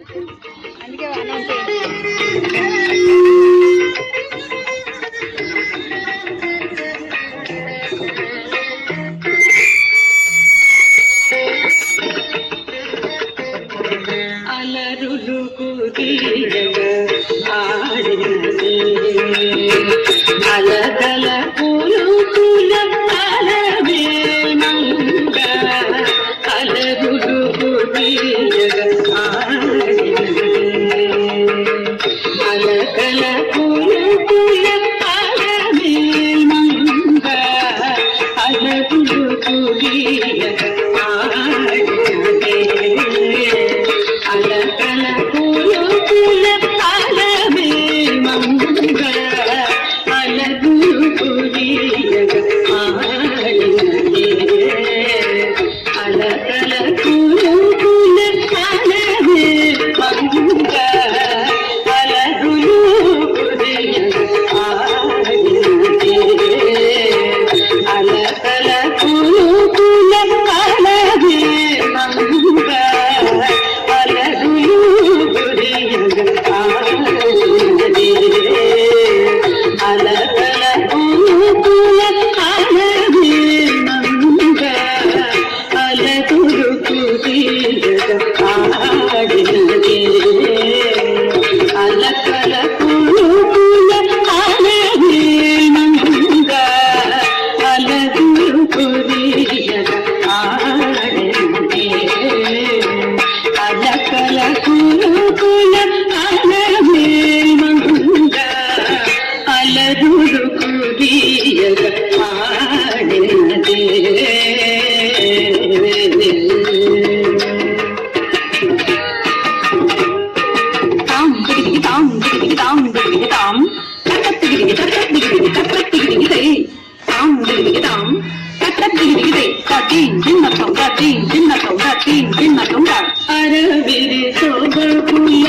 అందుకే అనౌన్స్ అలరులు కుదిరగా ఆడినది అలగల పూలు పూల అలవేమంగ అలరులు కుదిరగా ఆడినది అలగల పూలు పూల అలవేమంగ అలరులు కుదిరగా ఆడినది అలకల పూలు పూల అలవేమంగ అలగులు కురియగ ఆడినది అలకల పూలు పూల అలవేమంగ అలగులు కురియగ ఆడినది అలకల పూలు పూల అలవేమంగ అలకల పూలు పూల అలవేమంగ అలగులు కురియగ ఆడినది అలకల పూలు పూల అలవేమంగ అలగులు కురియగ ఆడినది అలకల పూలు పూల అలవేమంగ అలగులు కురియగ ఆడినది తాం దిగి తాం దిగి తాం దిగి తాం తక్కదిగి తక్కదిగి తక్కదిగి తాం దిగి తాం తక్కదిగి తక్కదిగి జిన్న తౌ జిన్న తౌ అరవిరి సోబపుల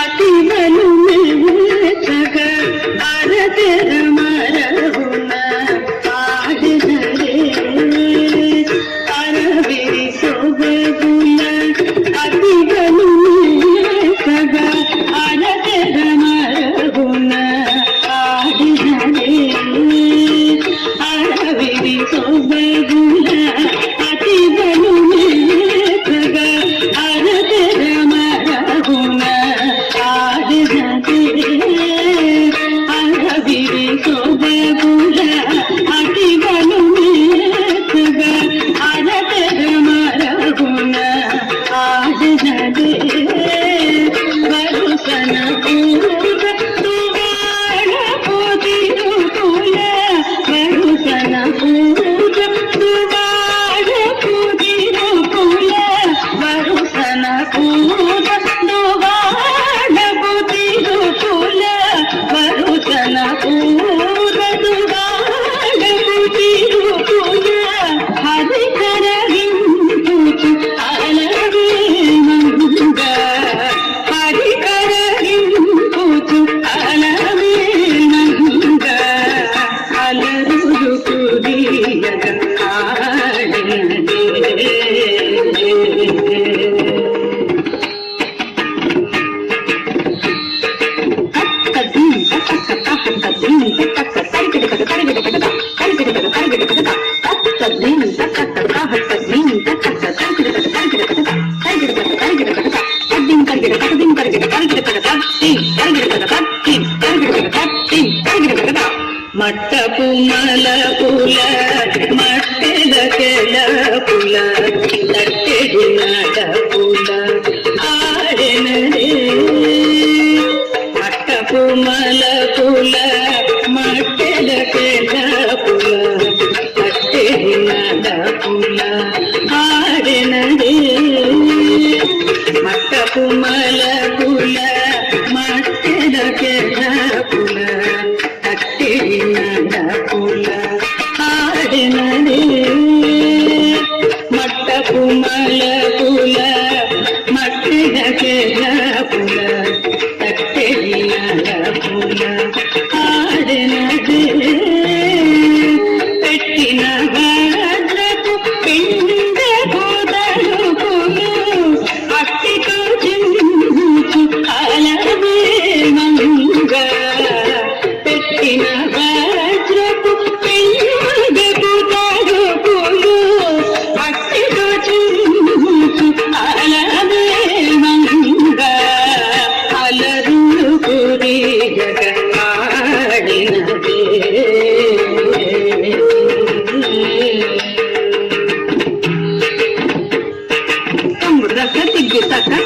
అతివలు మెచ్చగ అరతెర మరగున ఆడినరే అరవిరి సోబపుల అతివలు మెచ్చగ అరతెర మరగున ఆడినరే అరవిరి సోబపుల అతివలు మెచ్చగ అరతెర మరగున ఆడినరే అరవిరి సోబపుల అతివలు మెచ్చగ అరతెర మరగున ఆడినరే వరుసన పూర తువాడ పొదిరు పూల వరుసన పూర తువాడ పొదిరు పూల వరుసన పూర తువాడ పొదిరు పూల వరుసన పూర తువాడ పొదిరు పూల హరికరగింపుచు అలవేమంగ హరికరగింపుచు అలవేమంగ అలరులు కురియగ ఆడినది మట్టపు మల పుల మట్టెల కెల పుల తట్టెడి నడ పుల ఆడెనరే మట్టపు మల పుల మట్టెల కెల పుల తట్టెడి నడ పుల ఆడెనరే మట్టపు మల పుల మట్టెల కెల పుల తట్టెడి నడ పుల ఆడెనరే మట్టపు మల పుల మట్టెల కెల పుల తట్టెడి నడ పుల ఆడెనరే పెట్టిన భద్రకు పిండ గోదలు పులు అట్టితో జింద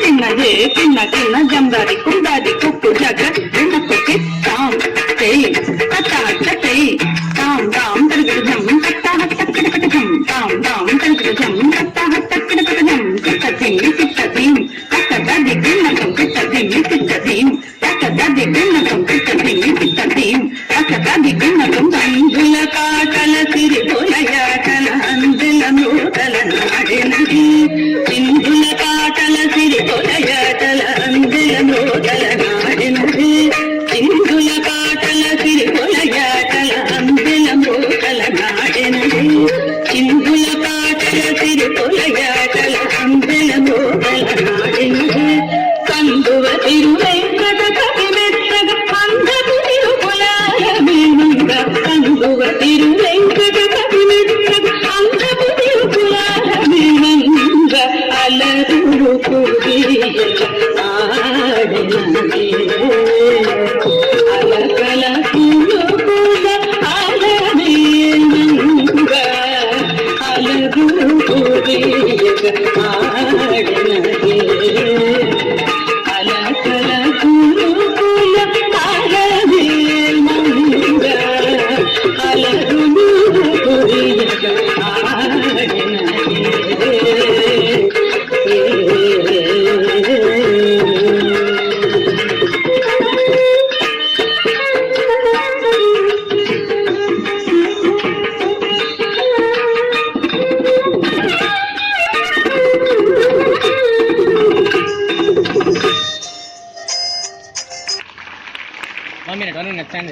తిన్నదే తిన్న తిన్న జంబారి కుందాది కుక్కు జగ కుక్కి తాం చెయ్యి కట్ట హట్ట చెయ్యి తాం తాం తరుగుడు జం కట్ట హట్ట కిటకట జం తాం తాం తరుగుడు జం కట్ట హట్ట కిటకట జం కిట్ట తిమ్మి కిట్ట తిమ్ కట్ట దది గిన్నకం కిట్ట తిమ్మి కిట్ట తిమ్ కట్ట దది గిన్నకం కిట్ట తిమ్మి కిట్ట తిమ్ కట్ట దది గిన్నకం బంధుల కాటల సిరి పొలయాటల అందుల నూతల నాడినది సింధుల కాటల సిరి పొలయాటల అందుల నూతల నాడినది సింధుల కాటల సిరి పొలయాటల అందుల నూతల నాడినది సింధుల కాటల సిరి పొలయాటల అందుల నూతల నాడినది కందువ తిరువెంకట కవి మెత్తగ అందపు తిరుపులాల మేనంగ కందువ తిరువెంకట కవి మెత్తగ అందపు తిరుపులాల మేనంగ అలరుడు కుడియక ఆడినది అలకల కులుకుల అలమేనంగ అలరుడు కుడియక ఆడినది అలకల కులుకుల అలమేనంగ అలరుడు కుడియక One minute, next time.